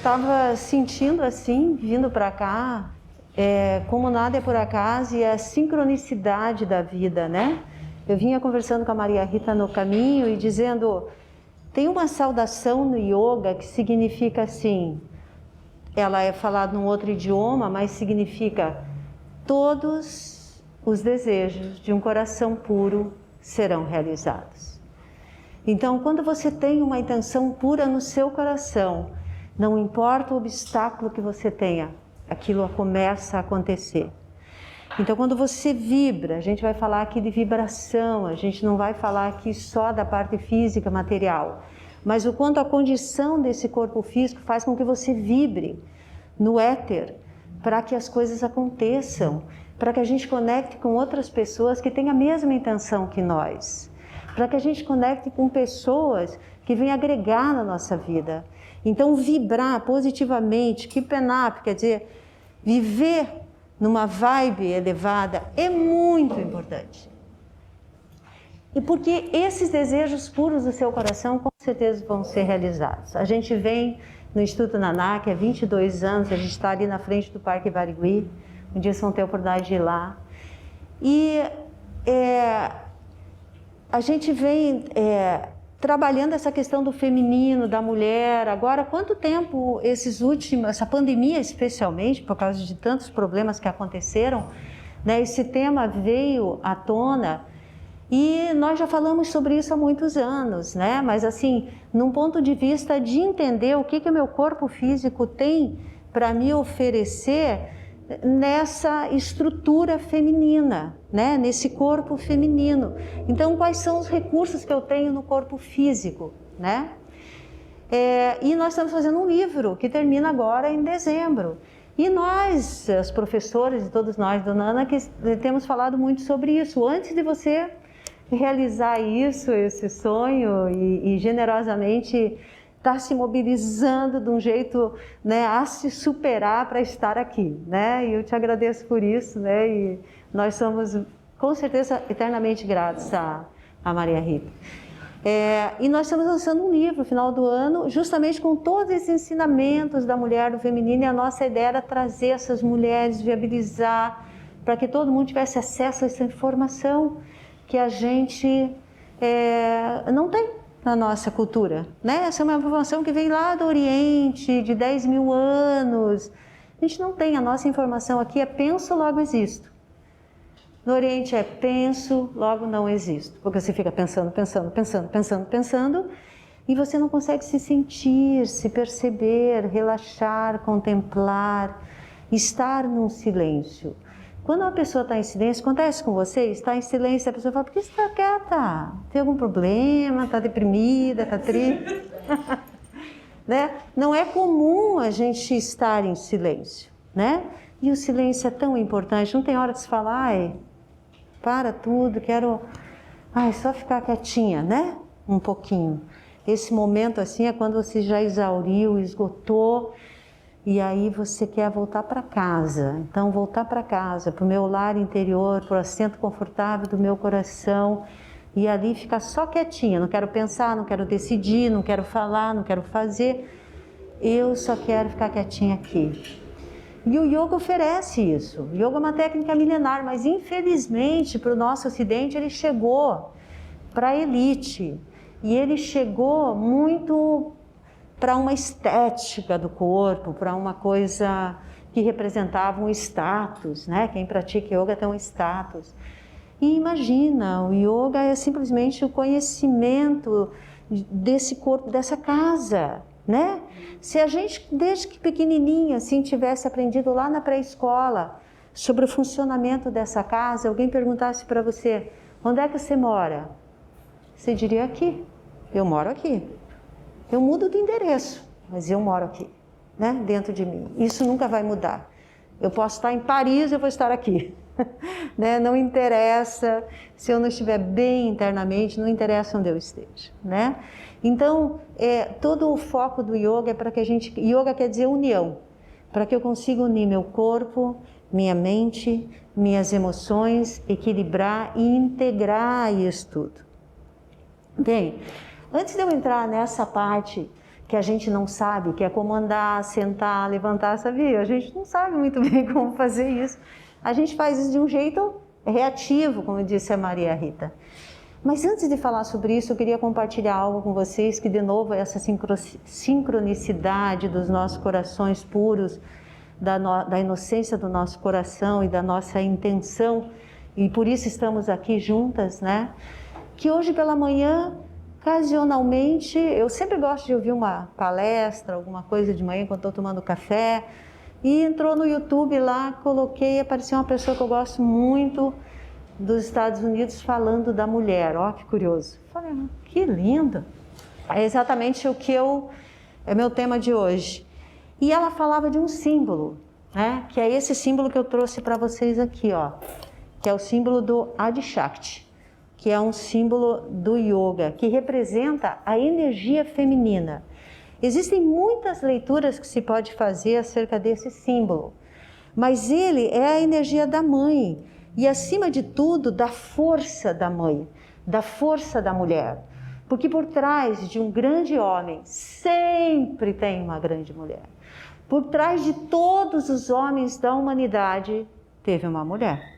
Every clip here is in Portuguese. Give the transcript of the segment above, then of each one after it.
estava sentindo assim, vindo para cá, como nada é por acaso e a sincronicidade da vida, né? Eu vinha conversando com a Maria Rita no caminho e dizendo, tem uma saudação no yoga que significa assim, ela é falada num outro idioma, mas significa todos os desejos de um coração puro serão realizados. Então, quando você tem uma intenção pura no seu coração, não importa o obstáculo que você tenha, aquilo começa a acontecer. Então, quando você vibra, a gente vai falar aqui de vibração, a gente não vai falar aqui só da parte física, material, mas o quanto a condição desse corpo físico faz com que você vibre no éter, para que as coisas aconteçam, para que a gente conecte com outras pessoas que têm a mesma intenção que nós, para que a gente conecte com pessoas que vêm agregar na nossa vida. Então, vibrar positivamente, keep up, quer dizer, viver numa vibe elevada é muito importante. E porque esses desejos puros do seu coração com certeza vão ser realizados. A gente vem no Instituto Nanak há 22 anos, a gente está ali na frente do Parque Barigui, um dia vocês vão ter a oportunidade de ir lá. E a gente vem trabalhando essa questão do feminino, da mulher. Agora, quanto tempo essa pandemia especialmente, por causa de tantos problemas que aconteceram, né, esse tema veio à tona e nós já falamos sobre isso há muitos anos, né? Mas assim, num ponto de vista de entender o que o meu corpo físico tem para me oferecer nessa estrutura feminina, né? Nesse corpo feminino. Então, quais são os recursos que eu tenho no corpo físico, né? E nós estamos fazendo um livro que termina agora em dezembro. E nós, as professoras e todos nós do Nana, que temos falado muito sobre isso. Antes de você realizar isso, esse sonho e generosamente estar se mobilizando de um jeito, né, a se superar para estar aqui, né? E eu te agradeço por isso, né? E nós somos, com certeza, eternamente gratos a Maria Rita. E nós estamos lançando um livro no final do ano, justamente com todos esses ensinamentos da mulher, do feminino, e a nossa ideia era trazer essas mulheres, viabilizar, para que todo mundo tivesse acesso a essa informação que a gente não tem na nossa cultura, né? Essa é uma informação que vem lá do Oriente, de 10 mil anos. A gente não tem, a nossa informação aqui é penso, logo existo. No Oriente é penso, logo não existo. Porque você fica pensando, e você não consegue se sentir, se perceber, relaxar, contemplar, estar num silêncio. Quando uma pessoa está em silêncio, acontece com você, está em silêncio, a pessoa fala, por que você está quieta? Tem algum problema? Está deprimida? Está triste? Né? Não é comum a gente estar em silêncio, né? E o silêncio é tão importante, não tem hora de se falar, para tudo, quero só ficar quietinha, né? Um pouquinho. Esse momento assim é quando você já exauriu, esgotou, e aí você quer voltar para casa. Então, voltar para casa, para o meu lar interior, para o assento confortável do meu coração, e ali ficar só quietinha. Não quero pensar, não quero decidir, não quero falar, não quero fazer. Eu só quero ficar quietinha aqui. E o yoga oferece isso. O yoga é uma técnica milenar, mas infelizmente para o nosso ocidente ele chegou para a elite. E ele chegou muito para uma estética do corpo, para uma coisa que representava um status, né? Quem pratica yoga tem um status. E imagina, o yoga é simplesmente o conhecimento desse corpo, dessa casa, né? Se a gente, desde que pequenininha, assim, tivesse aprendido lá na pré-escola sobre o funcionamento dessa casa, alguém perguntasse para você, onde é que você mora? Você diria aqui, eu moro aqui. Eu mudo de endereço, mas eu moro aqui, né? Dentro de mim. Isso nunca vai mudar. Eu posso estar em Paris, eu vou estar aqui. Né? Não interessa se eu não estiver bem internamente, não interessa onde eu esteja, né? Então, todo o foco do yoga é para que a gente... Yoga quer dizer união. Para que eu consiga unir meu corpo, minha mente, minhas emoções, equilibrar e integrar isso tudo. Bem, antes de eu entrar nessa parte que a gente não sabe, que é como andar, sentar, levantar, sabia? A gente não sabe muito bem como fazer isso. A gente faz isso de um jeito reativo, como disse a Maria Rita. Mas antes de falar sobre isso, eu queria compartilhar algo com vocês, que de novo é essa sincronicidade dos nossos corações puros, da inocência do nosso coração e da nossa intenção, e por isso estamos aqui juntas, né? Que hoje pela manhã, ocasionalmente, eu sempre gosto de ouvir uma palestra, alguma coisa de manhã quando estou tomando café, e entrou no YouTube lá, coloquei, apareceu uma pessoa que eu gosto muito, dos Estados Unidos, falando da mulher. Ó, que curioso. Falei, que lindo. É exatamente é meu tema de hoje. E ela falava de um símbolo, né? Que é esse símbolo que eu trouxe para vocês aqui, ó. Que é o símbolo do Adi Shakti, que é um símbolo do yoga, que representa a energia feminina. Existem muitas leituras que se pode fazer acerca desse símbolo, mas ele é a energia da mãe, e acima de tudo, da força da mãe, da força da mulher. Porque por trás de um grande homem, sempre tem uma grande mulher. Por trás de todos os homens da humanidade, teve uma mulher.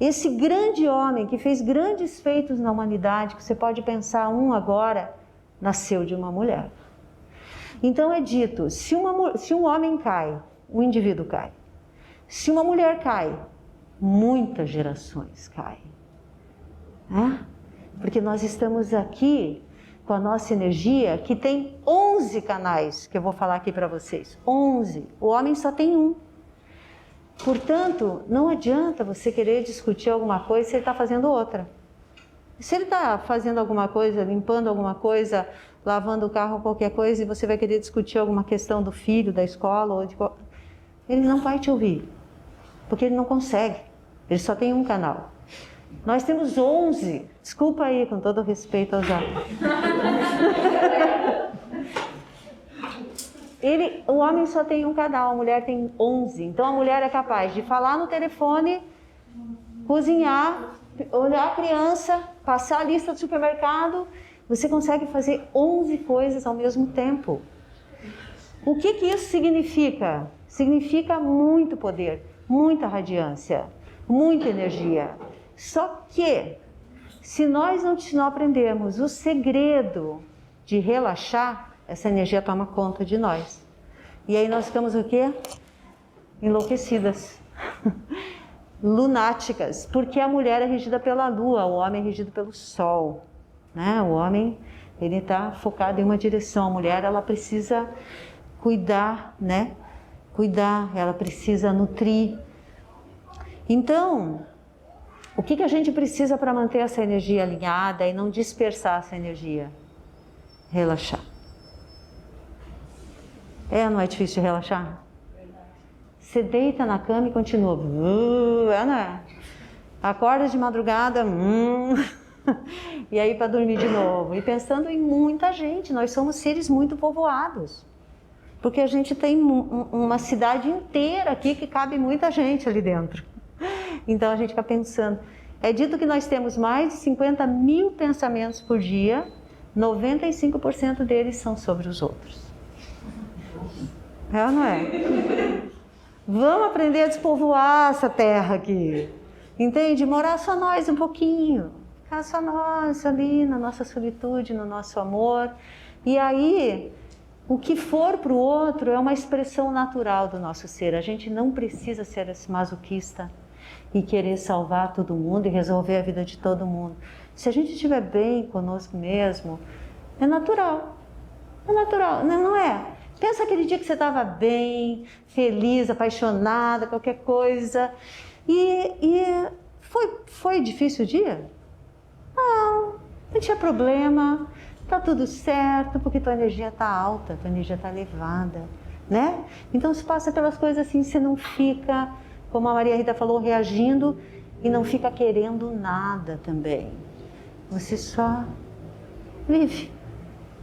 Esse grande homem que fez grandes feitos na humanidade, que você pode pensar um agora, nasceu de uma mulher. Então é dito, se um homem cai, o indivíduo cai. Se uma mulher cai, muitas gerações caem. Porque nós estamos aqui com a nossa energia, que tem 11 canais, que eu vou falar aqui para vocês. 11. O homem só tem um. Portanto, não adianta você querer discutir alguma coisa se ele está fazendo outra. Se ele está fazendo alguma coisa, limpando alguma coisa, lavando o carro, qualquer coisa, e você vai querer discutir alguma questão do filho, da escola, ele não vai te ouvir, porque ele não consegue. Ele só tem um canal. Nós temos 11. Desculpa aí, com todo respeito aos homens. O homem só tem um canal, a mulher tem 11. Então a mulher é capaz de falar no telefone, cozinhar, olhar a criança, passar a lista do supermercado. Você consegue fazer 11 coisas ao mesmo tempo. O que isso significa? Significa muito poder, muita radiância, muita energia. Só que, se nós não aprendermos o segredo de relaxar, essa energia toma conta de nós. E aí nós ficamos o quê? Enlouquecidas. Lunáticas. Porque a mulher é regida pela lua, o homem é regido pelo sol. Né? O homem, ele está focado em uma direção. A mulher, ela precisa cuidar, né? Cuidar, ela precisa nutrir. Então, o que a gente precisa para manter essa energia alinhada e não dispersar essa energia? Relaxar. Não é difícil de relaxar? Você deita na cama e continua. Né? Acorda de madrugada. E aí para dormir de novo. E pensando em muita gente. Nós somos seres muito povoados. Porque a gente tem uma cidade inteira aqui que cabe muita gente ali dentro. Então a gente fica pensando. É dito que nós temos mais de 50 mil pensamentos por dia. 95% deles são sobre os outros. É ou não é? Vamos aprender a despovoar essa terra aqui. Entende? Morar só nós um pouquinho. Ficar só nós ali na nossa solitude, no nosso amor. E aí, o que for para o outro é uma expressão natural do nosso ser. A gente não precisa ser esse masoquista e querer salvar todo mundo e resolver a vida de todo mundo. Se a gente estiver bem conosco mesmo, é natural. É natural, não é? Pensa aquele dia que você estava bem, feliz, apaixonada, qualquer coisa. E foi difícil o dia? Não tinha problema. Tá tudo certo, porque tua energia tá alta, tua energia tá elevada, né? Então se passa pelas coisas assim, você não fica, como a Maria Rita falou, reagindo e não fica querendo nada também. Você só vive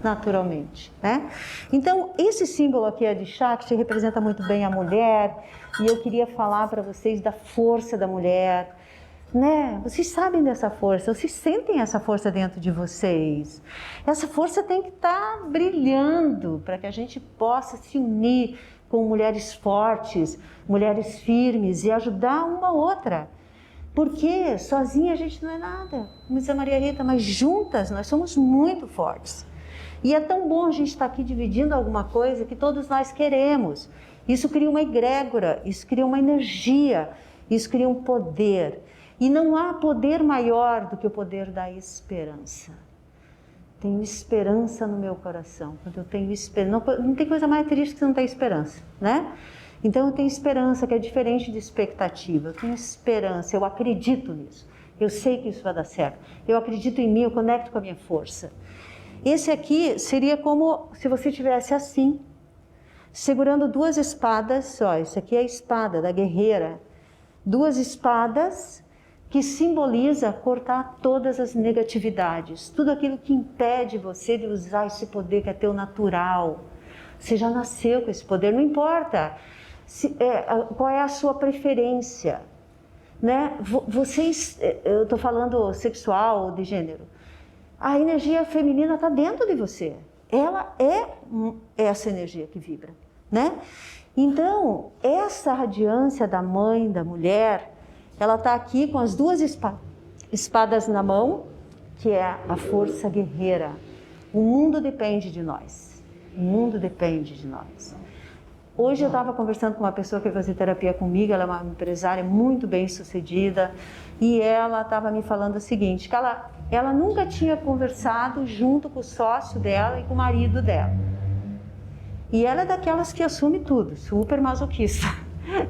naturalmente, né? Então esse símbolo aqui é de Shakti, representa muito bem a mulher, e eu queria falar para vocês da força da mulher, né? Vocês sabem dessa força, vocês sentem essa força dentro de vocês. Essa força tem que estar brilhando para que a gente possa se unir com mulheres fortes, mulheres firmes e ajudar uma a outra. Porque sozinha a gente não é nada, como diz a Maria Rita, mas juntas nós somos muito fortes. E é tão bom a gente estar aqui dividindo alguma coisa que todos nós queremos. Isso cria uma egrégora, isso cria uma energia, isso cria um poder. E não há poder maior do que o poder da esperança. Tenho esperança no meu coração. Quando eu tenho esperança, não tem coisa mais triste que você não ter esperança, né? Então eu tenho esperança, que é diferente de expectativa. Eu tenho esperança, eu acredito nisso. Eu sei que isso vai dar certo. Eu acredito em mim, eu conecto com a minha força. Esse aqui seria como se você estivesse assim, segurando duas espadas. Ó, isso aqui é a espada da guerreira. Duas espadas que simboliza cortar todas as negatividades, tudo aquilo que impede você de usar esse poder que é teu natural. Você já nasceu com esse poder, não importa qual é a sua preferência, né? Vocês, eu estou falando sexual ou de gênero, a energia feminina está dentro de você, ela é essa energia que vibra, né? Então, essa radiância da mãe, da mulher, ela está aqui com as duas espadas na mão, que é a força guerreira. O mundo depende de nós. O mundo depende de nós. Hoje eu estava conversando com uma pessoa que vai fazer terapia comigo, ela é uma empresária muito bem sucedida, e ela estava me falando o seguinte, que ela nunca tinha conversado junto com o sócio dela e com o marido dela. E ela é daquelas que assume tudo, super masoquista.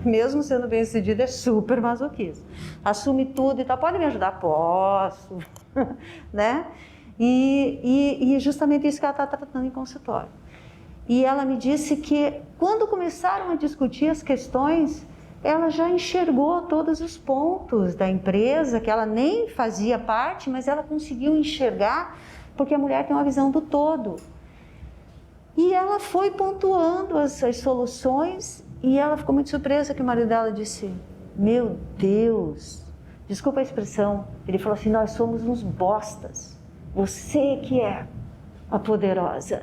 Mesmo sendo bem sucedida, é super masoquista. Assume tudo e tal. Pode me ajudar? Posso. Né? E justamente isso que ela está tratando em consultório. E ela me disse que quando começaram a discutir as questões, ela já enxergou todos os pontos da empresa, que ela nem fazia parte, mas ela conseguiu enxergar, porque a mulher tem uma visão do todo. E ela foi pontuando as soluções. E ela ficou muito surpresa que o marido dela disse, meu Deus, desculpa a expressão, ele falou assim, nós somos uns bostas, você que é a poderosa,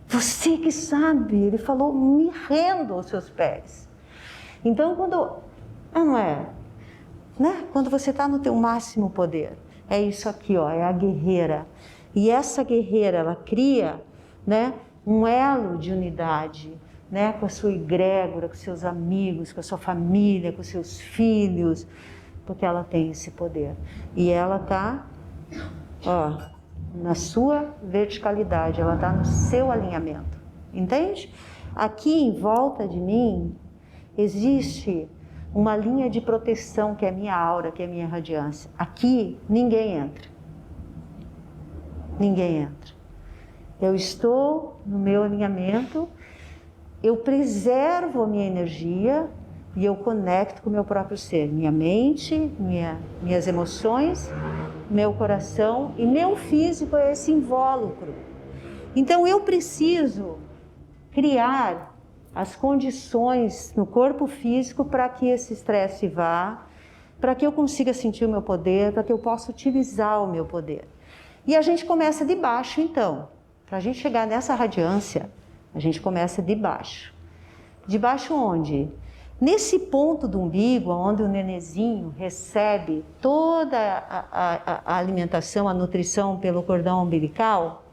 você que sabe, ele falou, me rendo aos seus pés. Então não é, né? Quando você está no teu máximo poder, é isso aqui, ó, é a guerreira. E essa guerreira, ela cria, né, um elo de unidade, né, com a sua egrégora, com seus amigos, com a sua família, com seus filhos, porque ela tem esse poder. E ela está, ó, na sua verticalidade, ela está no seu alinhamento, entende? Aqui em volta de mim existe uma linha de proteção que é a minha aura, que é a minha radiância. Aqui ninguém entra. Ninguém entra. Eu estou no meu alinhamento, eu preservo a minha energia e eu conecto com o meu próprio ser, minha mente, minhas emoções, meu coração e meu físico é esse invólucro. Então eu preciso criar as condições no corpo físico para que esse estresse vá, para que eu consiga sentir o meu poder, para que eu possa utilizar o meu poder. E a gente começa de baixo então, para a gente chegar nessa radiância, a gente começa de baixo. De baixo onde? Nesse ponto do umbigo, onde o nenezinho recebe toda a alimentação, a nutrição pelo cordão umbilical,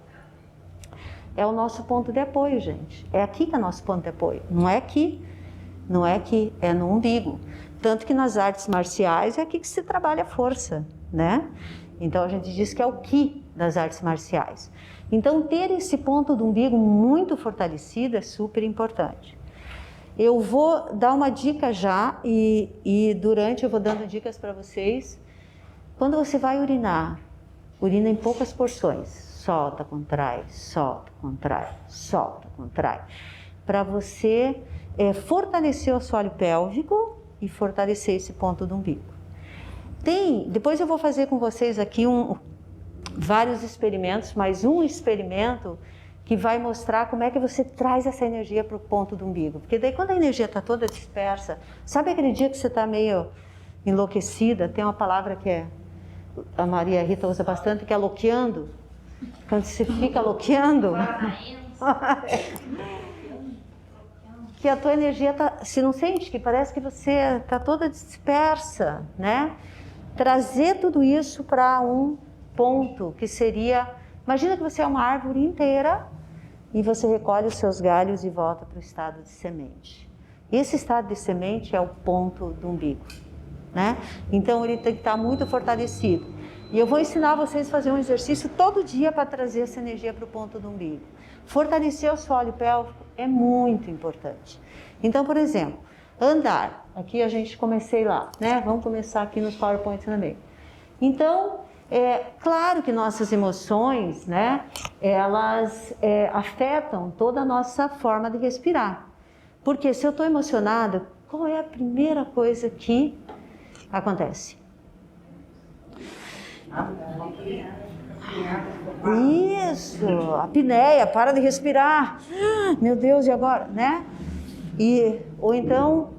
é o nosso ponto de apoio, gente. É aqui que é o nosso ponto de apoio. Não é aqui, é no umbigo. Tanto que nas artes marciais é aqui que se trabalha a força, né? Então a gente diz que é o Ki das artes marciais. Então ter esse ponto do umbigo muito fortalecido é super importante. Eu vou dar uma dica já e durante eu vou dando dicas para vocês. Quando você vai urinar, urina em poucas porções. Solta, contrai, solta, contrai, solta, contrai. Para você fortalecer o assoalho pélvico e fortalecer esse ponto do umbigo. Depois eu vou fazer com vocês aqui vários experimentos, mas um experimento que vai mostrar como é que você traz essa energia para o ponto do umbigo. Porque daí quando a energia está toda dispersa, sabe aquele dia que você está meio enlouquecida, tem uma palavra que a Maria Rita usa bastante, que é loqueando. Quando você fica loqueando, que a tua energia se não sente, que parece que você está toda dispersa, né? Trazer tudo isso para um ponto que seria, imagina que você é uma árvore inteira e você recolhe os seus galhos e volta para o estado de semente. Esse estado de semente é o ponto do umbigo, né? Então ele tem que estar muito fortalecido. E eu vou ensinar vocês a fazer um exercício todo dia para trazer essa energia para o ponto do umbigo. Fortalecer o assoalho pélvico é muito importante. Então, por exemplo, andar. Aqui a gente comecei lá, né? Vamos começar aqui nos PowerPoint também. Então, claro que nossas emoções, né? Elas afetam toda a nossa forma de respirar. Porque se eu estou emocionada, qual é a primeira coisa que acontece? Isso, a apneia, para de respirar. Meu Deus, e agora, né? Ou então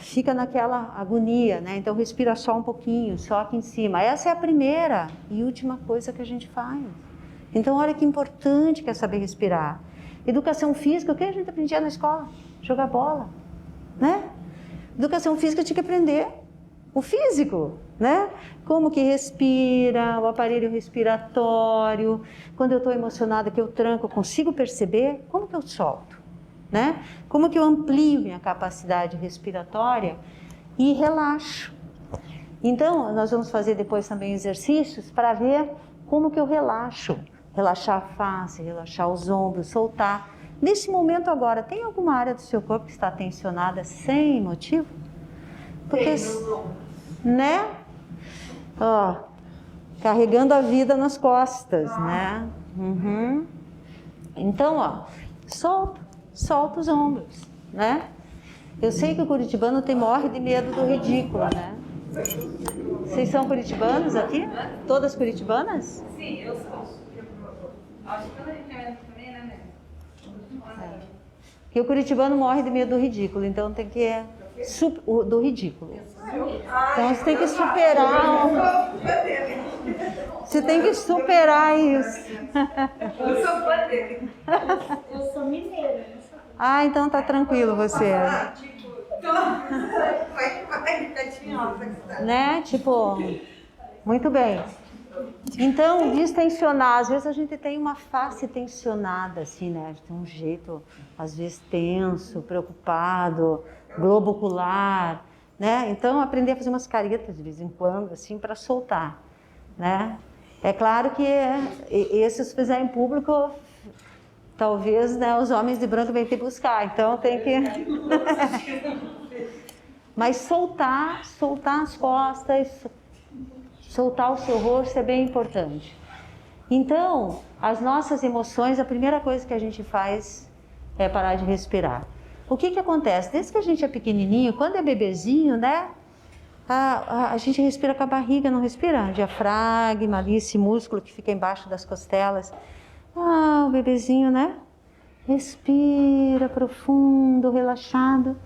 fica naquela agonia, né? Então respira só um pouquinho, só aqui em cima. Essa é a primeira e última coisa que a gente faz. Então olha que importante que é saber respirar. Educação física, o que a gente aprendia na escola? Jogar bola, né? Educação física tinha que aprender o físico, né? Como que respira, o aparelho respiratório. Quando eu estou emocionada, que eu tranco, eu consigo perceber como que eu solto, né? Como que eu amplio minha capacidade respiratória e relaxo. Então, nós vamos fazer depois também exercícios para ver como que eu relaxo. Relaxar a face, relaxar os ombros, soltar. Nesse momento agora, tem alguma área do seu corpo que está tensionada sem motivo? Porque, né? Ó, carregando a vida nas costas, né? Uhum. Então, ó, solta os ombros, né? Eu sei que o curitibano morre de medo do ridículo, né? Vocês são curitibanos aqui? Todas curitibanas? Sim, eu sou. Acho que toda a gente é também, né? Porque o curitibano morre de medo do ridículo, então tem que do ridículo. Então você tem que superar. Você tem que superar isso. Eu sou fã dele. Eu sou mineira. Ah, então tá tranquilo você. Né? Tipo, muito bem. Então, distensionar. Às vezes a gente tem uma face tensionada, assim, né? Tem um jeito, às vezes, tenso, preocupado, globo ocular, né? Então, aprender a fazer umas caretas de vez em quando, assim, para soltar, né? É claro que esses se fizer em público, talvez, né, os homens de branco venham te buscar, então tem que... Mas soltar as costas, soltar o seu rosto é bem importante. Então, as nossas emoções, a primeira coisa que a gente faz é parar de respirar. O que acontece? Desde que a gente é pequenininho, quando é bebezinho, né? A gente respira com a barriga, não respira? Diafragma, ali, esse músculo que fica embaixo das costelas. O bebezinho, né? Respira profundo, relaxado.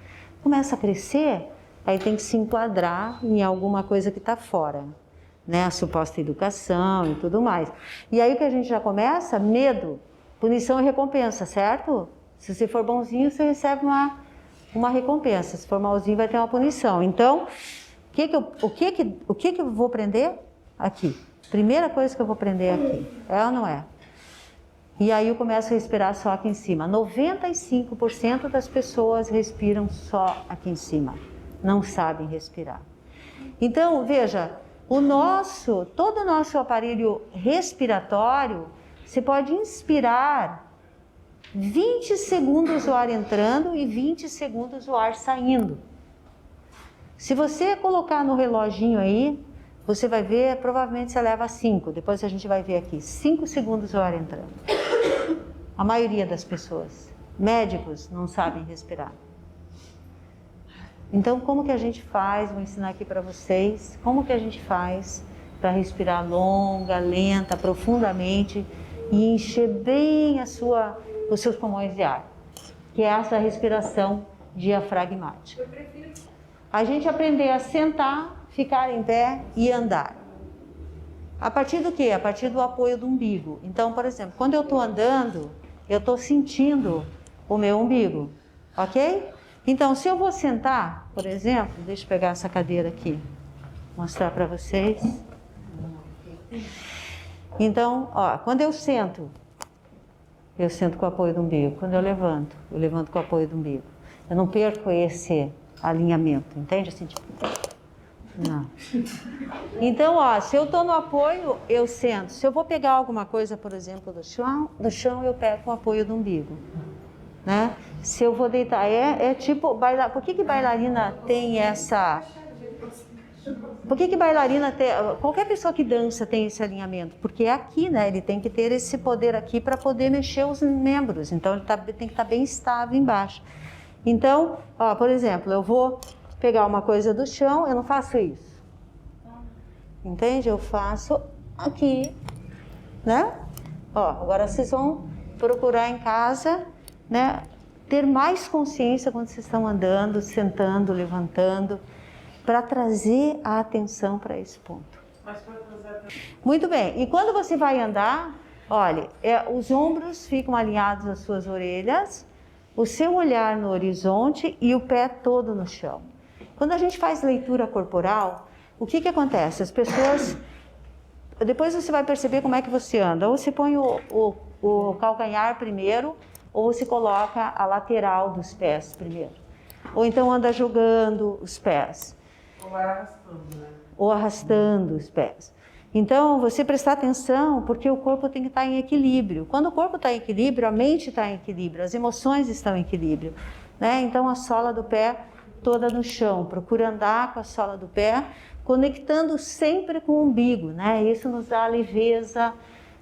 Começa a crescer, aí tem que se enquadrar em alguma coisa que está fora, né? A suposta educação e tudo mais. E aí o que a gente já começa? Medo, punição e recompensa, certo? Se você for bonzinho, você recebe uma recompensa. Se for malzinho, vai ter uma punição. Então, o que eu vou aprender? Aqui. Primeira coisa que eu vou aprender aqui. É ou não é? E aí eu começo a respirar só aqui em cima. 95% das pessoas respiram só aqui em cima. Não sabem respirar. Então, veja, todo o nosso aparelho respiratório, você pode inspirar 20 segundos o ar entrando e 20 segundos o ar saindo. Se você colocar no reloginho aí, você vai ver, provavelmente você leva 5. Depois a gente vai ver aqui, 5 segundos o ar entrando. A maioria das pessoas, médicos, não sabem respirar. Então, como que a gente faz? Vou ensinar aqui para vocês. Como que a gente faz para respirar longa, lenta, profundamente e encher bem os seus pulmões de ar? Que é essa respiração diafragmática. a gente aprender a sentar, ficar em pé e andar. A partir do quê? A partir do apoio do umbigo. Então, por exemplo, quando eu estou andando, eu estou sentindo o meu umbigo, ok? Então, se eu vou sentar, por exemplo, deixa eu pegar essa cadeira aqui, mostrar para vocês. Então, ó, quando eu sento com o apoio do umbigo. Quando eu levanto com o apoio do umbigo. Eu não perco esse alinhamento, entende? Assim, tipo, não. Então, ó, se eu estou no apoio, eu sento. Se eu vou pegar alguma coisa, por exemplo, do chão eu pego com o apoio do umbigo, né? Se eu vou deitar, é tipo, por que bailarina tem essa... Por que bailarina tem... Qualquer pessoa que dança tem esse alinhamento, porque é aqui, né? Ele tem que ter esse poder aqui para poder mexer os membros, então ele tem que estar bem estável embaixo. Então, ó, por exemplo, eu vou pegar uma coisa do chão, eu não faço isso. Entende? Eu faço aqui, né? Ó, agora vocês vão procurar em casa, né? Ter mais consciência quando vocês estão andando, sentando, levantando, para trazer a atenção para esse ponto. Muito bem. E quando você vai andar, olha, os ombros ficam alinhados às suas orelhas, o seu olhar no horizonte e o pé todo no chão. Quando a gente faz leitura corporal, o que acontece? As pessoas... Depois você vai perceber como é que você anda. Ou você põe o calcanhar primeiro, ou você coloca a lateral dos pés primeiro. Ou então anda jogando os pés. Ou vai arrastando, né? Ou arrastando os pés. Então, você prestar atenção, porque o corpo tem que estar em equilíbrio. Quando o corpo está em equilíbrio, a mente está em equilíbrio, as emoções estão em equilíbrio, né? Então, a sola do pé toda no chão. Procura andar com a sola do pé, conectando sempre com o umbigo, né? Isso nos dá leveza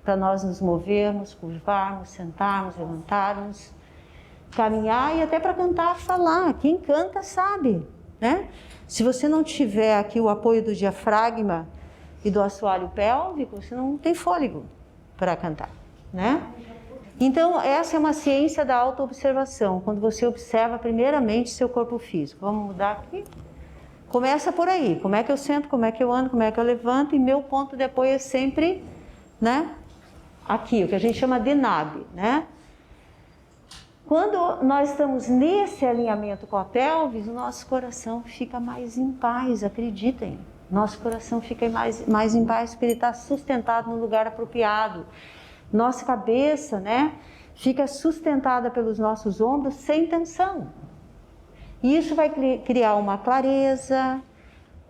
para nós nos movermos, curvarmos, sentarmos, levantarmos, caminhar e até para cantar, falar. Quem canta sabe, né? Se você não tiver aqui o apoio do diafragma e do assoalho pélvico, você não tem fôlego para cantar, né? Então, essa é uma ciência da autoobservação, quando você observa primeiramente seu corpo físico. Vamos mudar aqui? Começa por aí, como é que eu sento, como é que eu ando, como é que eu levanto, e meu ponto de apoio é sempre, né, aqui, o que a gente chama de NAB, né? Quando nós estamos nesse alinhamento com a pelvis, o nosso coração fica mais em paz, acreditem. Nosso coração fica mais em paz porque ele está sustentado no lugar apropriado. Nossa cabeça, né, fica sustentada pelos nossos ombros sem tensão. E isso vai criar uma clareza,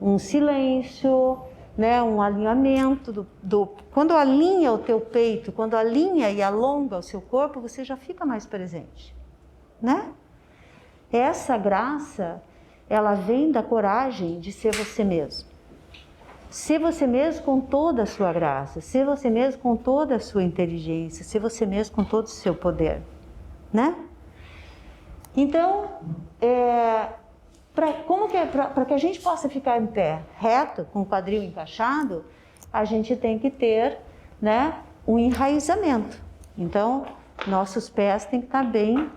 um silêncio, né, um alinhamento quando alinha o teu peito, quando alinha e alonga o seu corpo, você já fica mais presente, né? Essa graça, ela vem da coragem de ser você mesmo. Ser você mesmo com toda a sua graça, ser você mesmo com toda a sua inteligência, ser você mesmo com todo o seu poder, né? Então, para que a gente possa ficar em pé reto, com o quadril encaixado, a gente tem que ter, né, um enraizamento. Então, nossos pés têm que estar bem.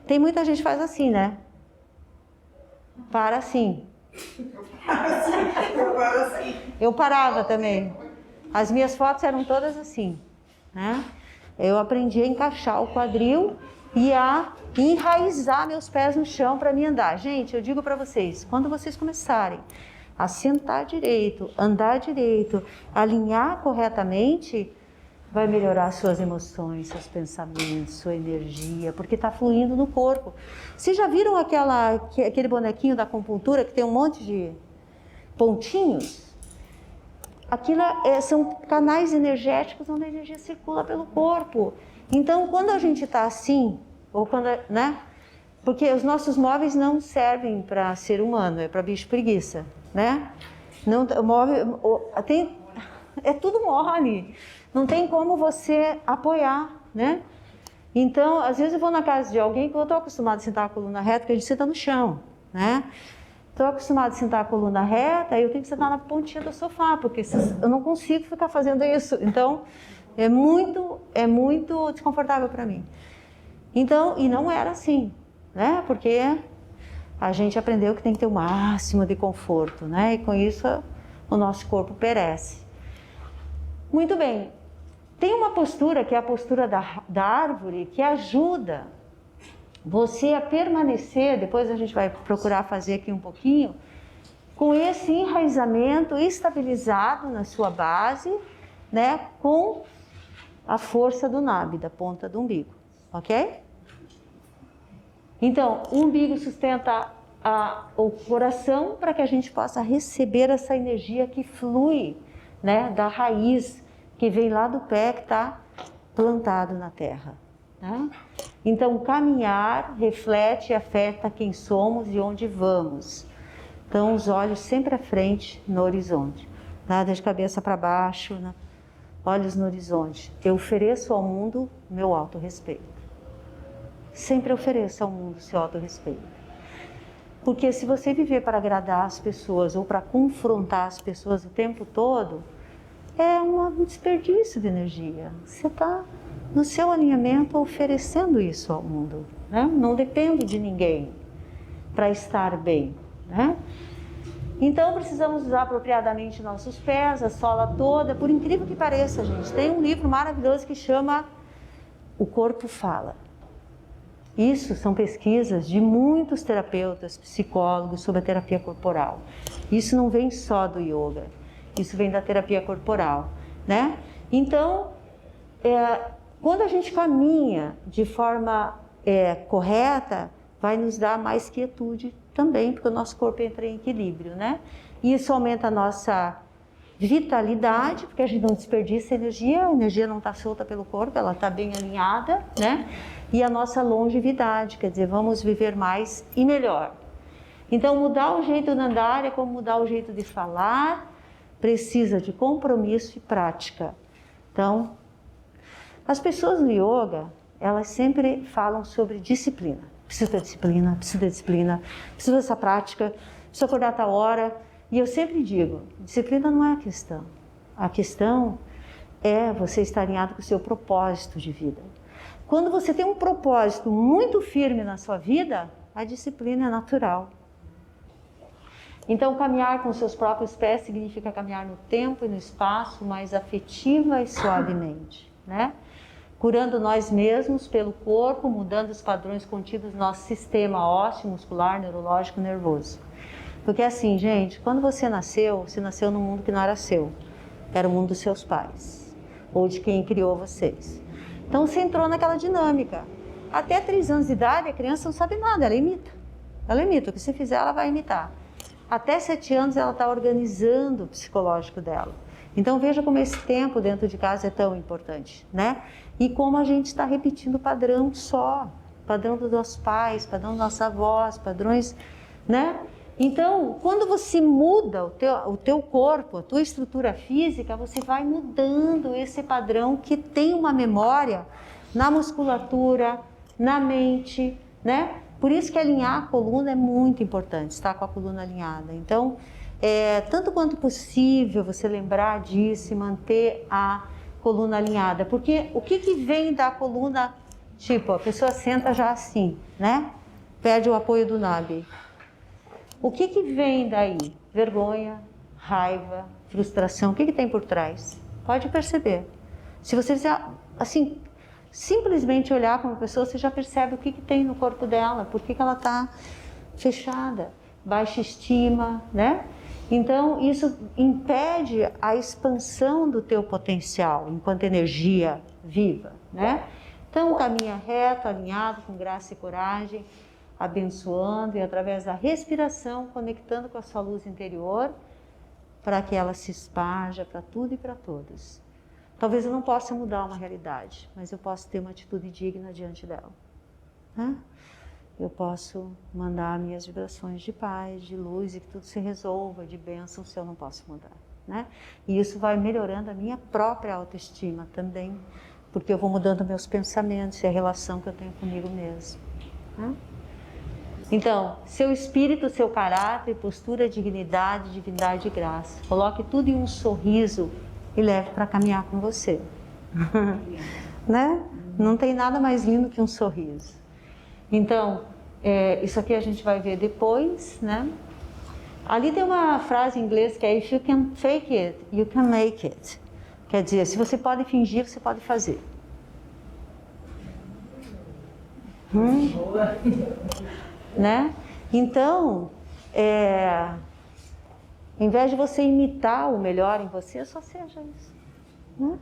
Tem muita gente que faz assim, né? Para assim. Eu parava também. As minhas fotos eram todas assim, né? Eu aprendi a encaixar o quadril e a enraizar meus pés no chão para me andar. Gente, eu digo para vocês, quando vocês começarem a sentar direito, andar direito, alinhar corretamente, vai melhorar suas emoções, seus pensamentos, sua energia, porque está fluindo no corpo. Vocês já viram aquele bonequinho da acupuntura que tem um monte de pontinhos? Aquilo são canais energéticos onde a energia circula pelo corpo. Então, quando a gente está assim, ou quando, né? Porque os nossos móveis não servem para ser humano, é para bicho preguiça, né? Não, é tudo mole. Não tem como você apoiar, né? Então, às vezes eu vou na casa de alguém que eu estou acostumada a sentar a coluna reta, porque a gente senta no chão, né? Estou acostumada a sentar a coluna reta, aí eu tenho que sentar na pontinha do sofá, porque eu não consigo ficar fazendo isso. Então, é muito desconfortável para mim. Então, e não era assim, né? Porque a gente aprendeu que tem que ter o máximo de conforto, né? E com isso o nosso corpo perece. Muito bem. Tem uma postura que é a postura da árvore que ajuda você a permanecer, depois a gente vai procurar fazer aqui um pouquinho, com esse enraizamento estabilizado na sua base, né? Com a força do nabe, da ponta do umbigo, ok? Então, o umbigo sustenta o coração para que a gente possa receber essa energia que flui, né, da raiz que vem lá do pé que está plantado na terra, né? Então, caminhar reflete e afeta quem somos e onde vamos. Então, os olhos sempre à frente, no horizonte. Nada de cabeça para baixo, né? Olhos no horizonte. Eu ofereço ao mundo meu autorrespeito. Sempre ofereça ao mundo seu autorrespeito. Porque se você viver para agradar as pessoas ou para confrontar as pessoas o tempo todo, é um desperdício de energia. Você está no seu alinhamento oferecendo isso ao mundo, né? Não depende de ninguém para estar bem, né? Então precisamos usar apropriadamente nossos pés, a sola toda. Por incrível que pareça, gente, tem um livro maravilhoso que chama O Corpo Fala. Isso são pesquisas de muitos terapeutas, psicólogos sobre a terapia corporal. Isso não vem só do yoga, isso vem da terapia corporal, né? Então, quando a gente caminha de forma correta, vai nos dar mais quietude também, porque o nosso corpo entra em equilíbrio, né? E isso aumenta a nossa vitalidade, porque a gente não desperdiça energia, a energia não está solta pelo corpo, ela está bem alinhada, né? E a nossa longevidade, quer dizer, vamos viver mais e melhor. Então, mudar o jeito de andar é como mudar o jeito de falar, precisa de compromisso e prática. Então, as pessoas no yoga, elas sempre falam sobre disciplina. Preciso ter disciplina, preciso ter disciplina, preciso dessa prática, preciso acordar a tal hora. E eu sempre digo, disciplina não é a questão. A questão é você estar alinhado com o seu propósito de vida. Quando você tem um propósito muito firme na sua vida, a disciplina é natural. Então, caminhar com seus próprios pés significa caminhar no tempo e no espaço, mais afetiva e suavemente, né? Curando nós mesmos pelo corpo, mudando os padrões contidos no nosso sistema ósseo, muscular, neurológico, nervoso. Porque assim, gente, quando você nasceu num mundo que não era seu. Era o mundo dos seus pais, ou de quem criou vocês. Então você entrou naquela dinâmica. Até 3 anos de idade, a criança não sabe nada, ela imita. Ela imita, o que você fizer, ela vai imitar. Até 7 anos, ela está organizando o psicológico dela. Então veja como esse tempo dentro de casa é tão importante, né? E como a gente está repetindo o padrão só. Padrão dos nossos pais, padrão dos nossos avós, padrões, né? Então, quando você muda o teu corpo, a tua estrutura física, você vai mudando esse padrão que tem uma memória na musculatura, na mente, né? Por isso que alinhar a coluna é muito importante, estar com a coluna alinhada. Então, tanto quanto possível você lembrar disso e manter a coluna alinhada. Porque o que vem da coluna, tipo, a pessoa senta já assim, né? Perde o apoio do nabe. O que vem daí? Vergonha, raiva, frustração, o que tem por trás? Pode perceber. Se você fizer, assim, simplesmente olhar para uma pessoa, você já percebe o que tem no corpo dela, por que ela está fechada, baixa estima, né? Então, isso impede a expansão do teu potencial enquanto energia viva, né? Então, caminha reto, alinhado, com graça e coragem, abençoando e através da respiração, conectando com a sua luz interior, para que ela se esparja para tudo e para todos. Talvez eu não possa mudar uma realidade, mas eu posso ter uma atitude digna diante dela, né? Eu posso mandar minhas vibrações de paz, de luz e que tudo se resolva, de bênção, se eu não posso mudar, né? E isso vai melhorando a minha própria autoestima também, porque eu vou mudando meus pensamentos e a relação que eu tenho comigo mesmo, né? Então, seu espírito, seu caráter, postura, dignidade, divindade e graça. Coloque tudo em um sorriso e leve para caminhar com você. Né? Não tem nada mais lindo que um sorriso. Então, Isso aqui a gente vai ver depois, né? Ali tem uma frase em inglês que é If you can fake it, you can make it. Quer dizer, se você pode fingir, você pode fazer. Né? Então, em vez de você imitar o melhor em você, só seja isso. Né?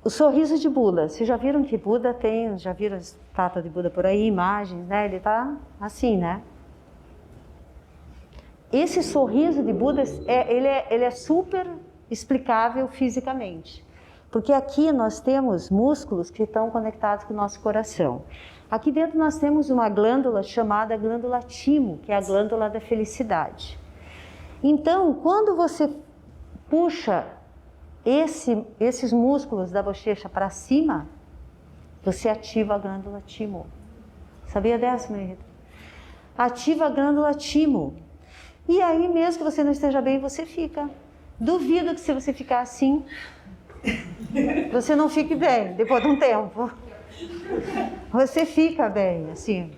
O sorriso de Buda. Vocês já viram que Buda tem, já viram a estátua de Buda por aí, imagens, né? Ele está assim, né? Esse sorriso de Buda, ele é super explicável fisicamente. Porque aqui nós temos músculos que estão conectados com o nosso coração. Aqui dentro nós temos uma glândula chamada glândula timo, que é a glândula da felicidade. Então, quando você puxa esses músculos da bochecha para cima, você ativa a glândula timo. Sabia dessa, minha Rita? Ativa a glândula timo. E aí, mesmo que você não esteja bem, você fica. Duvido que se você ficar assim, você não fique bem, depois de um tempo. Você fica bem, assim.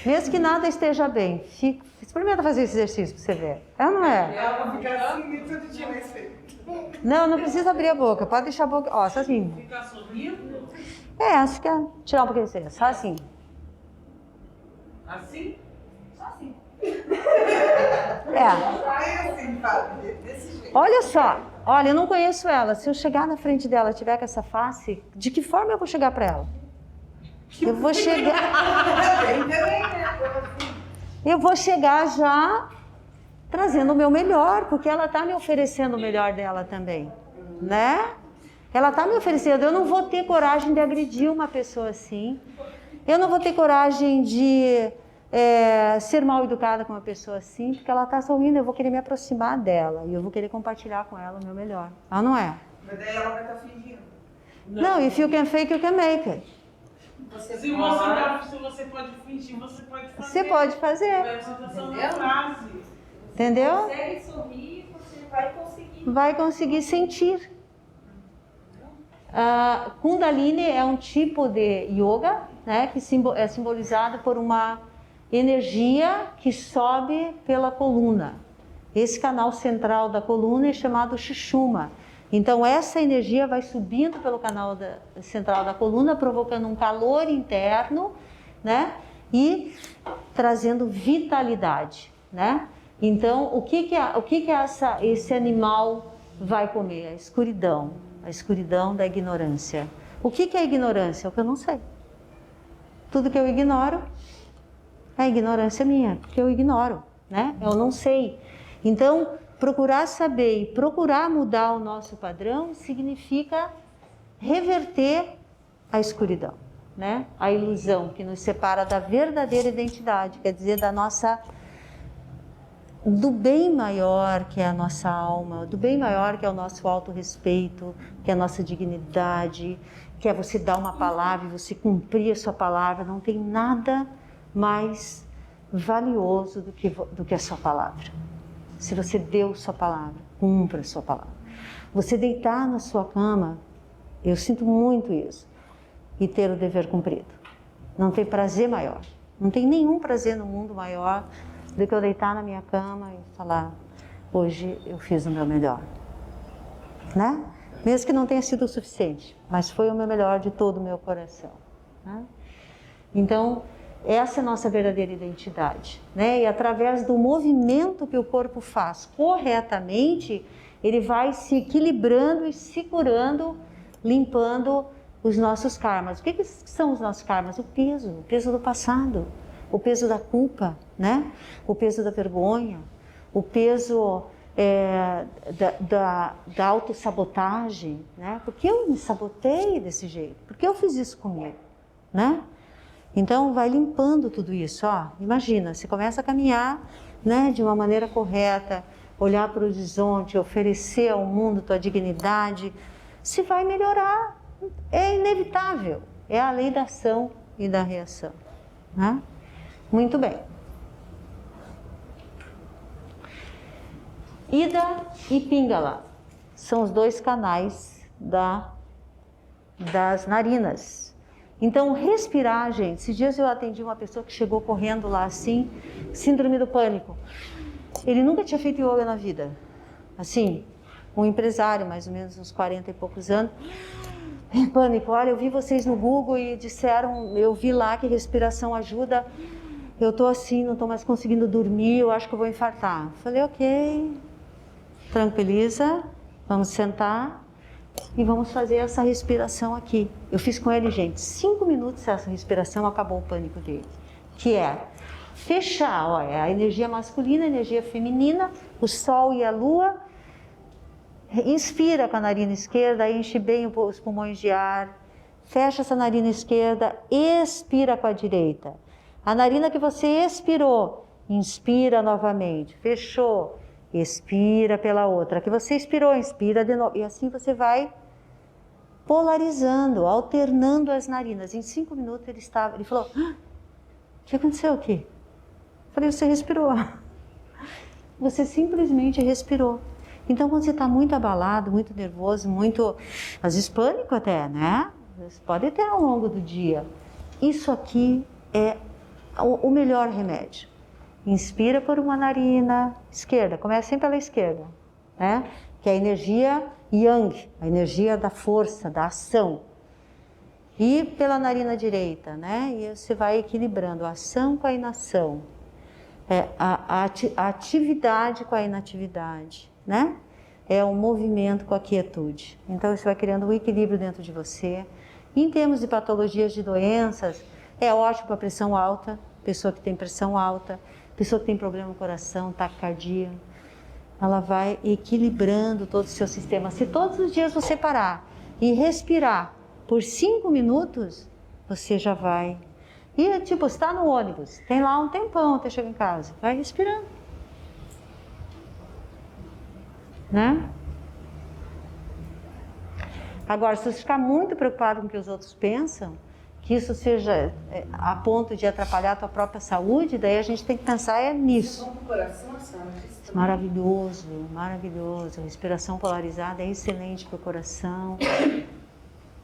Mesmo que nada esteja bem, experimenta fazer esse exercício para você ver. É ou não é? Ela fica assim todo dia mais feio. Não precisa abrir a boca, pode deixar a boca, ó, só assim. Ficar sorrindo? Acho que é tirar um pouquinho de você, só assim. Assim? Só assim. Vai assim, Fábio, desse jeito. Olha só, olha, eu não conheço ela. Se eu chegar na frente dela e tiver com essa face, de que forma eu vou chegar para ela? Eu vou chegar. Eu vou chegar já trazendo o meu melhor, porque ela está me oferecendo o melhor dela também, né? Ela está me oferecendo. Eu não vou ter coragem de agredir uma pessoa assim. Eu não vou ter coragem de ser mal educada com uma pessoa assim, porque ela está sorrindo. Eu vou querer me aproximar dela e eu vou querer compartilhar com ela o meu melhor. Ela não é? Mas daí ela vai estar fingindo. Não, if you can fake, you can make it. Se você pode fingir, você pode fazer. Você pode fazer. Representação da frase. Entendeu? Consegue sorrir, você vai conseguir. Vai conseguir sentir. Kundalini é um tipo de yoga, né, que é simbolizado por uma energia que sobe pela coluna. Esse canal central da coluna é chamado Sushumna. Então essa energia vai subindo pelo canal central da coluna, provocando um calor interno, né, e trazendo vitalidade, né? Então o que esse animal vai comer? A escuridão da ignorância. O que é a ignorância? É o que eu não sei. Tudo que eu ignoro é ignorância minha, porque eu ignoro, né? Eu não sei. Então, procurar saber e procurar mudar o nosso padrão significa reverter a escuridão, né? A ilusão que nos separa da verdadeira identidade, quer dizer, do bem maior que é a nossa alma, do bem maior que é o nosso autorrespeito, que é a nossa dignidade, que é você dar uma palavra e você cumprir a sua palavra. Não tem nada mais valioso do que a sua palavra. Se você deu sua palavra, cumpra a sua palavra. Você deitar na sua cama, eu sinto muito isso, e ter o dever cumprido. Não tem prazer maior. Não tem nenhum prazer no mundo maior do que eu deitar na minha cama e falar, hoje eu fiz o meu melhor. Né? Mesmo que não tenha sido o suficiente, mas foi o meu melhor de todo o meu coração. Né? Então, essa é a nossa verdadeira identidade, né? E através do movimento que o corpo faz corretamente, ele vai se equilibrando e se curando, limpando os nossos karmas. O que são os nossos karmas? O peso do passado, o peso da culpa, né? O peso da vergonha, o peso da autossabotagem, né? Por que eu me sabotei desse jeito? Por que eu fiz isso comigo, né? Então, vai limpando tudo isso, ó. Imagina, você começa a caminhar, né, de uma maneira correta, olhar para o horizonte, oferecer ao mundo tua dignidade, você vai melhorar. É inevitável. É a lei da ação e da reação, né? Muito bem. Ida e Pingala são os dois canais das narinas. Então, respirar, gente. Esses dias eu atendi uma pessoa que chegou correndo lá assim, síndrome do pânico. Ele nunca tinha feito yoga na vida. Assim, um empresário, mais ou menos uns 40 e poucos anos. Em pânico, olha, eu vi vocês no Google e disseram, eu vi lá que respiração ajuda. Eu tô assim, não tô mais conseguindo dormir, eu acho que eu vou infartar. Falei, ok, tranquiliza, vamos sentar e vamos fazer essa respiração aqui. Eu fiz com ele, gente, 5 minutos essa respiração, acabou o pânico dele. Que é fechar, olha, a energia masculina, a energia feminina, o sol e a lua. Inspira com a narina esquerda, enche bem os pulmões de ar. Fecha essa narina esquerda, expira com a direita. A narina que você expirou, inspira novamente. Fechou, expira pela outra. A que você expirou, inspira de novo. E assim você vai polarizando, alternando as narinas. Em 5 minutos ele falou, o que aconteceu aqui? Eu falei, você respirou. Você simplesmente respirou. Então, quando você está muito abalado, muito nervoso, muito, às vezes pânico até, né? Você pode ter ao longo do dia. Isso aqui é o melhor remédio. Inspira por uma narina esquerda, começa sempre pela esquerda, né? Que é a energia yang, a energia da força, da ação. E pela narina direita, né? E você vai equilibrando a ação com a inação, a atividade com a inatividade, né? É um movimento com a quietude. Então isso vai criando um equilíbrio dentro de você. Em termos de patologias de doenças, é ótimo para pressão alta, pessoa que tem pressão alta, pessoa que tem problema no coração, taquicardia. Ela vai equilibrando todo o seu sistema. Se todos os dias você parar e respirar por 5 minutos, você já vai. E tipo, você está no ônibus, tem lá um tempão até chegar em casa, vai respirando. Né? Agora, se você ficar muito preocupado com o que os outros pensam, que isso seja a ponto de atrapalhar a tua própria saúde, daí a gente tem que pensar nisso. Maravilhoso, maravilhoso. Respiração polarizada é excelente para o coração.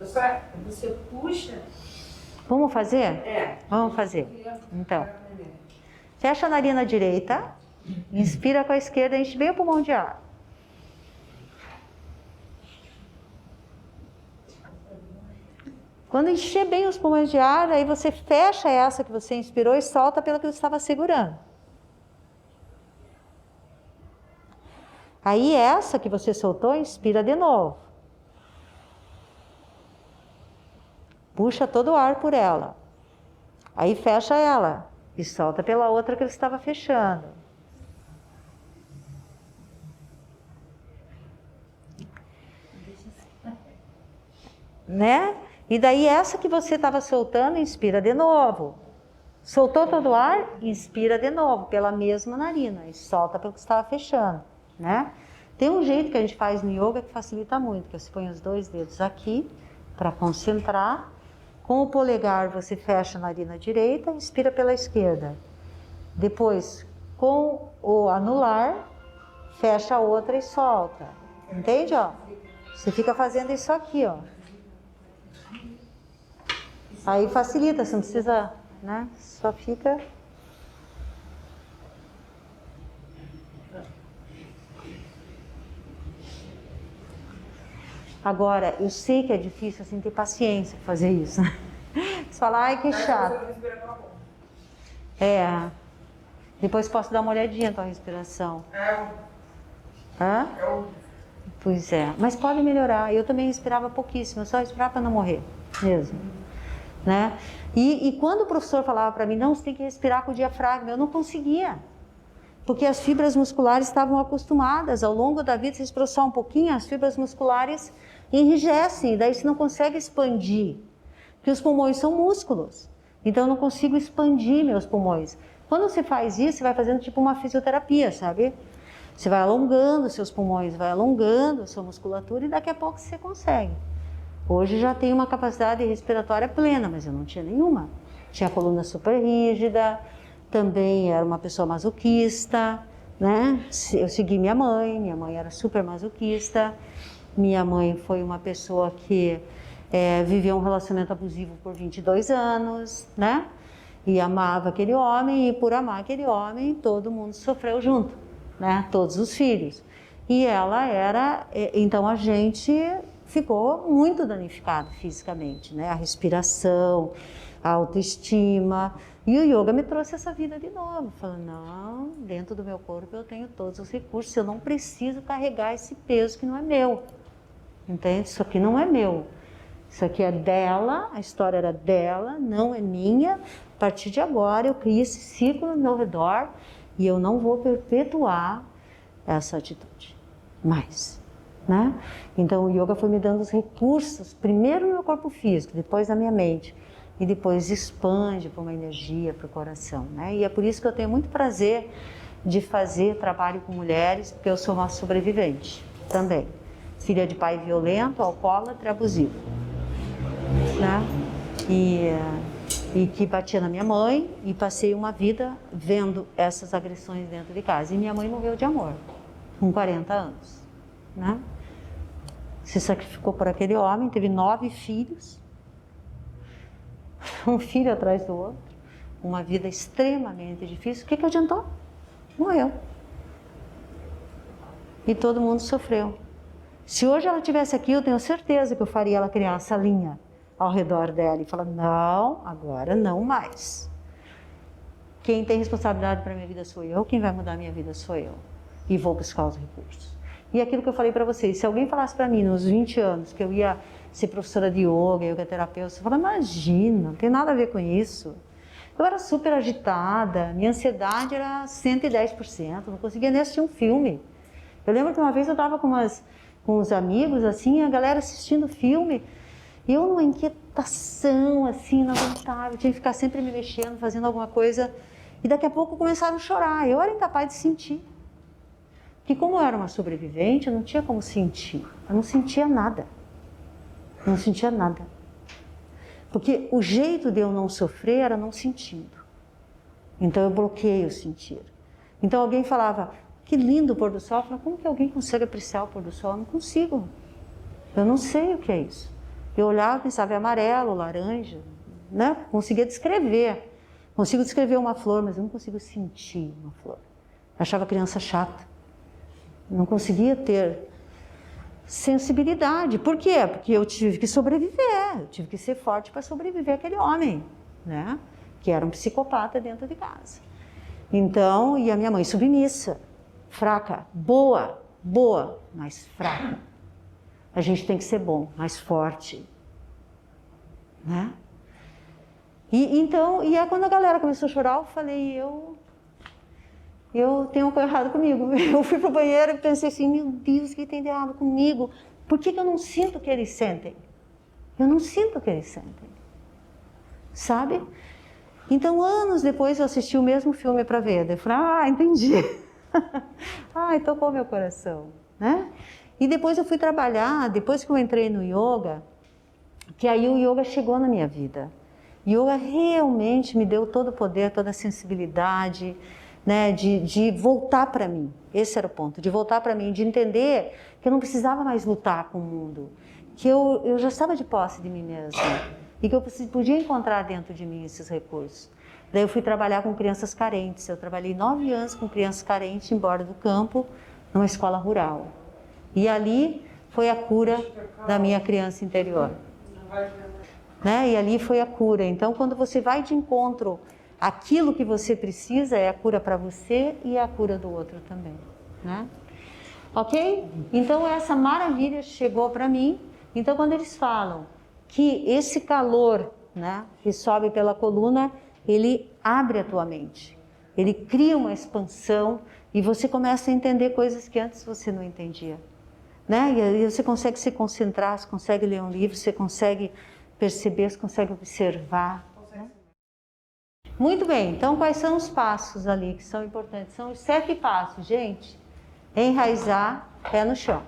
Você puxa. Vamos fazer? Vamos fazer. Então, fecha a narina direita, inspira com a esquerda, enche bem o pulmão de ar. Quando encher bem os pulmões de ar, aí você fecha essa que você inspirou e solta pela que você estava segurando. Aí essa que você soltou, inspira de novo. Puxa todo o ar por ela. Aí fecha ela e solta pela outra que você estava fechando. Né? E daí essa que você estava soltando, inspira de novo. Soltou todo o ar, inspira de novo, pela mesma narina. E solta pelo que você estava fechando, né? Tem um jeito que a gente faz no yoga que facilita muito, que você põe os 2 dedos aqui, para concentrar. Com o polegar você fecha a narina direita, inspira pela esquerda. Depois, com o anular, fecha a outra e solta. Entende, ó? Você fica fazendo isso aqui, ó. Aí facilita, você não precisa, né? Só fica. Agora, eu sei que é difícil assim ter paciência para fazer isso. Você fala, ai, que chato. Depois posso dar uma olhadinha na tua respiração. Hã? Pois é, mas pode melhorar. Eu também respirava pouquíssimo, eu só respirava para não morrer mesmo. Né? E quando o professor falava para mim, não, você tem que respirar com o diafragma, eu não conseguia. Porque as fibras musculares estavam acostumadas. Ao longo da vida, se respirou só um pouquinho, as fibras musculares enrijecem, daí você não consegue expandir. Porque os pulmões são músculos. Então eu não consigo expandir meus pulmões. Quando você faz isso, você vai fazendo tipo uma fisioterapia, sabe? Você vai alongando seus pulmões, vai alongando a sua musculatura e daqui a pouco você consegue. Hoje já tenho uma capacidade respiratória plena, mas eu não tinha nenhuma. Tinha a coluna super rígida, também era uma pessoa masoquista, né? Eu segui minha mãe era super masoquista. Minha mãe foi uma pessoa que vivia um relacionamento abusivo por 22 anos, né? E amava aquele homem, e por amar aquele homem, todo mundo sofreu junto, né? Todos os filhos. E ela era... Então a gente ficou muito danificado fisicamente, né? A respiração, a autoestima. E o yoga me trouxe essa vida de novo. Falando, não, dentro do meu corpo eu tenho todos os recursos, eu não preciso carregar esse peso que não é meu. Entende? Isso aqui não é meu. Isso aqui é dela, a história era dela, não é minha. A partir de agora eu crio esse ciclo ao meu redor e eu não vou perpetuar essa atitude mais, né? Então o yoga foi me dando os recursos, primeiro no meu corpo físico, depois na minha mente, e depois expande para uma energia, para o coração, né? E é por isso que eu tenho muito prazer de fazer trabalho com mulheres, porque eu sou uma sobrevivente também. Filha de pai violento, alcoólatra, abusivo, né? E que batia na minha mãe, e passei uma vida vendo essas agressões dentro de casa. E minha mãe morreu de amor, com 40 anos, né? Se sacrificou por aquele homem, teve 9 filhos, um filho atrás do outro, uma vida extremamente difícil. O que adiantou? Morreu. E todo mundo sofreu. Se hoje ela estivesse aqui, eu tenho certeza que eu faria ela criar essa linha ao redor dela e falar, não, agora não mais. Quem tem responsabilidade para a minha vida sou eu, quem vai mudar a minha vida sou eu. E vou buscar os recursos. E aquilo que eu falei para vocês, se alguém falasse para mim nos 20 anos que eu ia ser professora de yoga terapeuta, eu falava, imagina, não tem nada a ver com isso. Eu era super agitada, minha ansiedade era 110%, não conseguia nem assistir um filme. Eu lembro que uma vez eu estava com uns amigos, assim, a galera assistindo filme, e eu numa inquietação, assim, não aguentava, eu tinha que ficar sempre me mexendo, fazendo alguma coisa, e daqui a pouco começaram a chorar, eu era incapaz de sentir. Porque como eu era uma sobrevivente, eu não tinha como sentir, eu não sentia nada, não sentia nada. Porque o jeito de eu não sofrer era não sentindo. Então eu bloqueei o sentir. Então alguém falava, que lindo o pôr do sol. Eu falava, como que alguém consegue apreciar o pôr do sol? Eu não consigo. Eu não sei o que é isso. Eu olhava e pensava, é amarelo, laranja, né? Conseguia descrever. Consigo descrever uma flor, mas eu não consigo sentir uma flor. Eu achava a criança chata. Eu não conseguia ter sensibilidade. Por quê? Porque eu tive que sobreviver. Eu tive que ser forte para sobreviver àquele homem, né? Que era um psicopata dentro de casa. Então, e a minha mãe submissa, fraca, boa, mas fraca. A gente tem que ser bom, mais forte, né? E aí quando a galera começou a chorar, eu falei, eu tenho algo errado comigo. Eu fui pro banheiro e pensei assim, meu Deus, o que tem de errado comigo? Por que eu não sinto o que eles sentem? Eu não sinto o que eles sentem, sabe? Então, anos depois, eu assisti o mesmo filme para ver. Eu falei, entendi. Ai, tocou meu coração, né? E depois eu fui trabalhar, depois que eu entrei no yoga, que aí o yoga chegou na minha vida. Yoga realmente me deu todo o poder, toda a sensibilidade, né, de voltar para mim. Esse era o ponto, de voltar para mim, de entender que eu não precisava mais lutar com o mundo, que eu já estava de posse de mim mesma e que eu podia encontrar dentro de mim esses recursos. Daí eu fui trabalhar com crianças carentes. Eu trabalhei 9 anos com crianças carentes em Borda do Campo, numa escola rural. E ali foi a cura da minha criança interior. Né? E ali foi a cura. Então, quando você vai de encontro àquilo que você precisa, é a cura para você e é a cura do outro também. Né? Ok? Então, essa maravilha chegou para mim. Então, quando eles falam que esse calor, né, que sobe pela coluna, ele abre a tua mente. Ele cria uma expansão e você começa a entender coisas que antes você não entendia. Né? E aí você consegue se concentrar, você consegue ler um livro, você consegue perceber, você consegue observar. Né? Muito bem, então quais são os passos ali que são importantes? São os 7 passos, gente. Enraizar, pé no chão.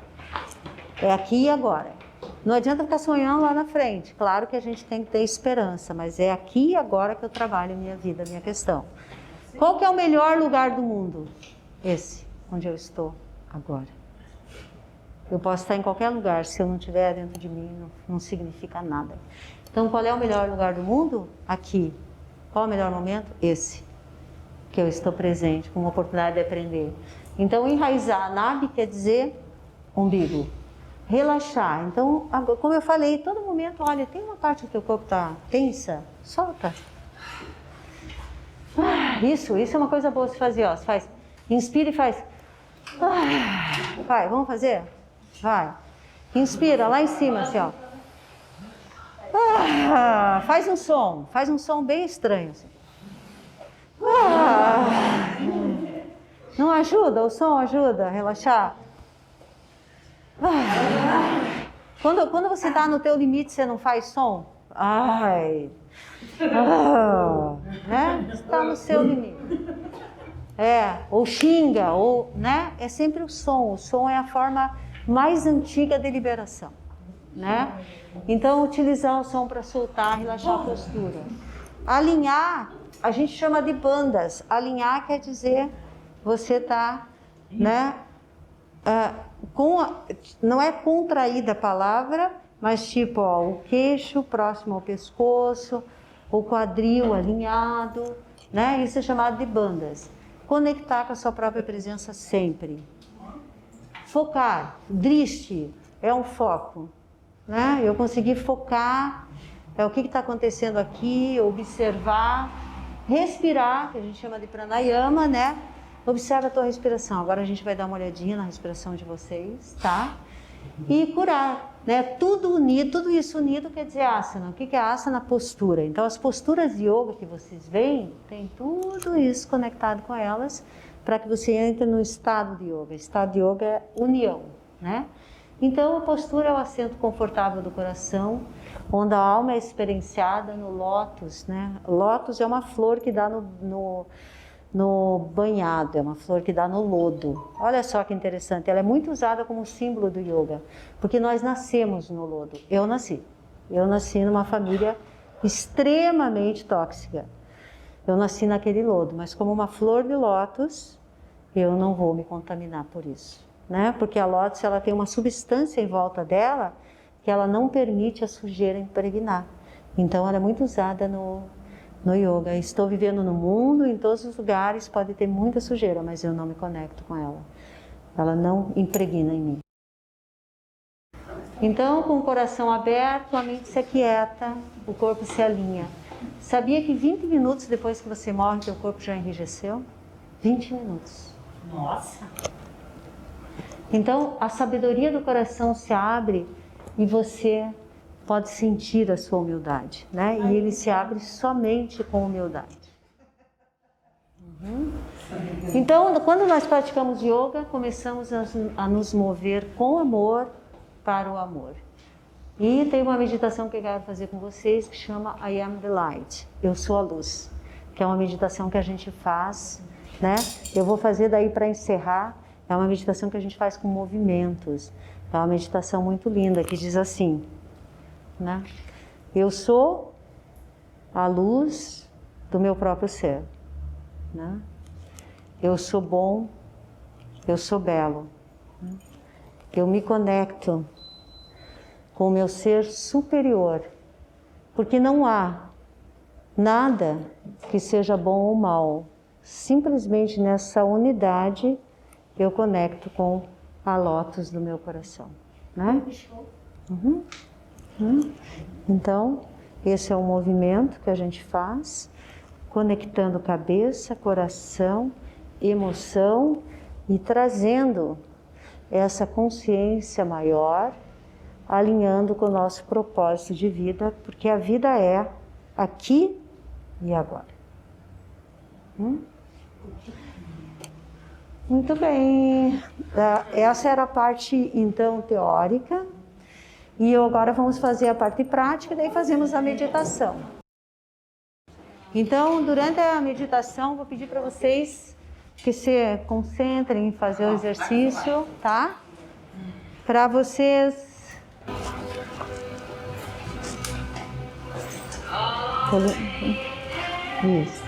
É aqui e agora. Não adianta ficar sonhando lá na frente. Claro que a gente tem que ter esperança, mas é aqui e agora que eu trabalho minha vida, minha questão. Qual que é o melhor lugar do mundo? Esse, onde eu estou agora. Eu posso estar em qualquer lugar, se eu não estiver dentro de mim, não significa nada. Então, qual é o melhor lugar do mundo? Aqui. Qual é o melhor momento? Esse. Que eu estou presente, com uma oportunidade de aprender. Então, enraizar, Nabi quer dizer umbigo. Relaxar. Então, como eu falei, todo momento, olha, tem uma parte do teu corpo que está tensa, solta. Isso é uma coisa boa de fazer, ó. Você faz, inspira e faz. Vai, vamos fazer? Vai. Inspira lá em cima, assim, ó. Faz um som bem estranho, assim. Não ajuda? O som ajuda a relaxar? Quando você está no teu limite, você não faz som? Né? Você está no seu limite. Ou xinga, né? É sempre o som. O som é a forma mais antiga de liberação, né? Então, utilizar o som para soltar, relaxar a postura. Alinhar, a gente chama de bandas. Alinhar quer dizer você tá, né? Não é contraída a palavra, mas tipo, ó, o queixo próximo ao pescoço, o quadril alinhado, né? Isso é chamado de bandas. Conectar com a sua própria presença sempre. Focar, drishti, é um foco, né? Eu consegui focar, o que está acontecendo aqui, observar, respirar, que a gente chama de pranayama, né? Observa a tua respiração. Agora a gente vai dar uma olhadinha na respiração de vocês, tá? E curar, né? Tudo unido, tudo isso unido quer dizer asana. O que é asana? Postura. Então as posturas de yoga que vocês veem, tem tudo isso conectado com elas para que você entre no estado de yoga. Estado de yoga é união, né? Então a postura é o assento confortável do coração, onde a alma é experienciada no lótus, né? Lótus é uma flor que dá no banhado, é uma flor que dá no lodo. Olha só que interessante, ela é muito usada como símbolo do yoga, porque nós nascemos no lodo. Eu nasci numa família extremamente tóxica. Eu nasci naquele lodo, mas como uma flor de lótus, eu não vou me contaminar por isso, né? Porque a lótus, ela tem uma substância em volta dela que ela não permite a sujeira impregnar. Então ela é muito usada no yoga. Estou vivendo no mundo, em todos os lugares pode ter muita sujeira, mas eu não me conecto com ela. Ela não impregna em mim. Então, com o coração aberto, a mente se aquieta, o corpo se alinha. Sabia que 20 minutos depois que você morre, teu corpo já enrijeceu? 20 minutos. Nossa! Então, a sabedoria do coração se abre e você pode sentir a sua humildade, né? E ele se abre somente com humildade. Então, quando nós praticamos yoga, começamos a nos mover com amor para o amor. E tem uma meditação que eu quero fazer com vocês que chama I Am the Light, eu sou a luz, que é uma meditação que a gente faz, né? Eu vou fazer daí para encerrar, é uma meditação que a gente faz com movimentos, é uma meditação muito linda que diz assim, né? Eu sou a luz do meu próprio ser, né? Eu sou bom, eu sou belo, né? Eu me conecto com o meu ser superior, porque não há nada que seja bom ou mal, simplesmente nessa unidade eu conecto com a lótus do meu coração, né? Então, esse é um movimento que a gente faz, conectando cabeça, coração, emoção e trazendo essa consciência maior, alinhando com o nosso propósito de vida, porque a vida é aqui e agora. Muito bem, essa era a parte então teórica. E agora vamos fazer a parte prática, daí fazemos a meditação. Então, durante a meditação, vou pedir para vocês que se concentrem em fazer o exercício, tá? Para vocês... Isso.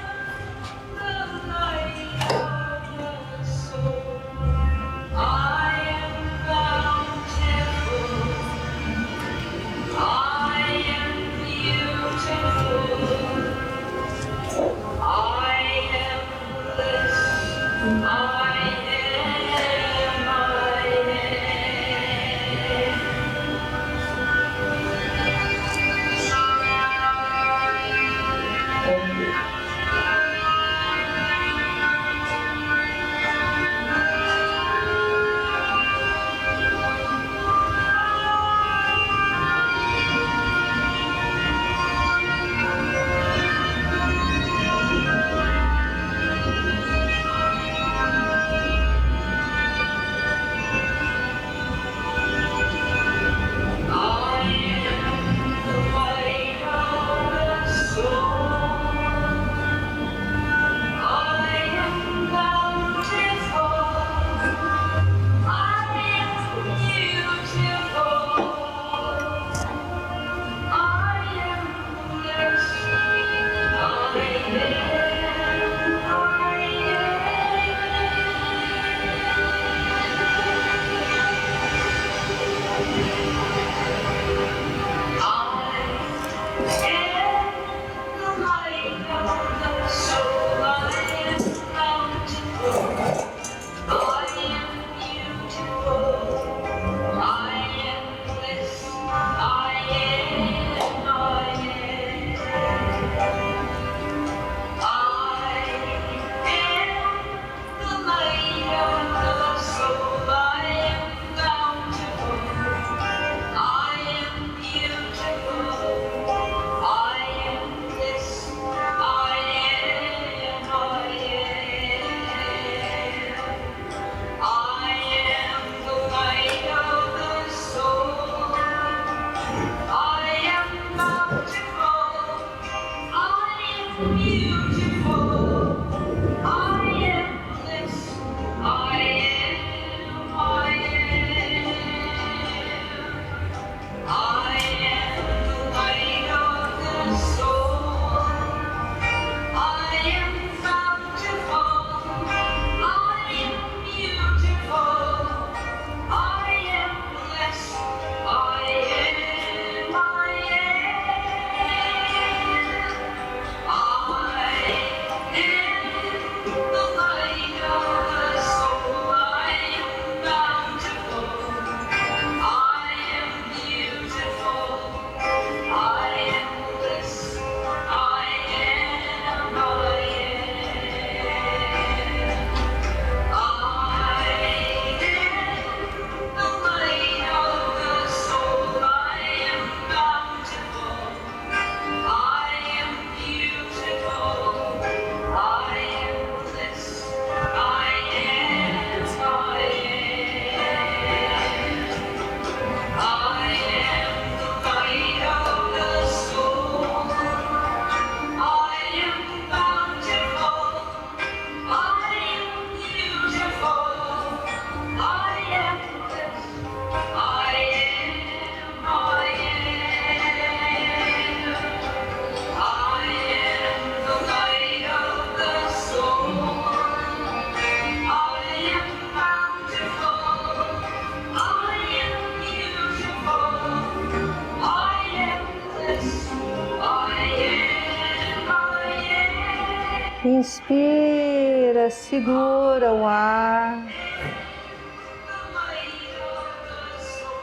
Inspira, segura o ar.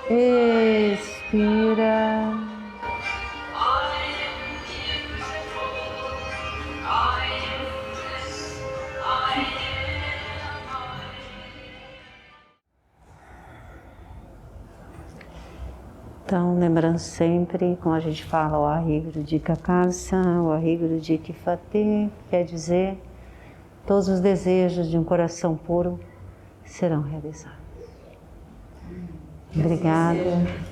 Expira. Então, lembrando sempre, como a gente fala, o Ahiguru de Kakasa, o Ahiguru de Kifate, quer dizer, todos os desejos de um coração puro serão realizados. Obrigada.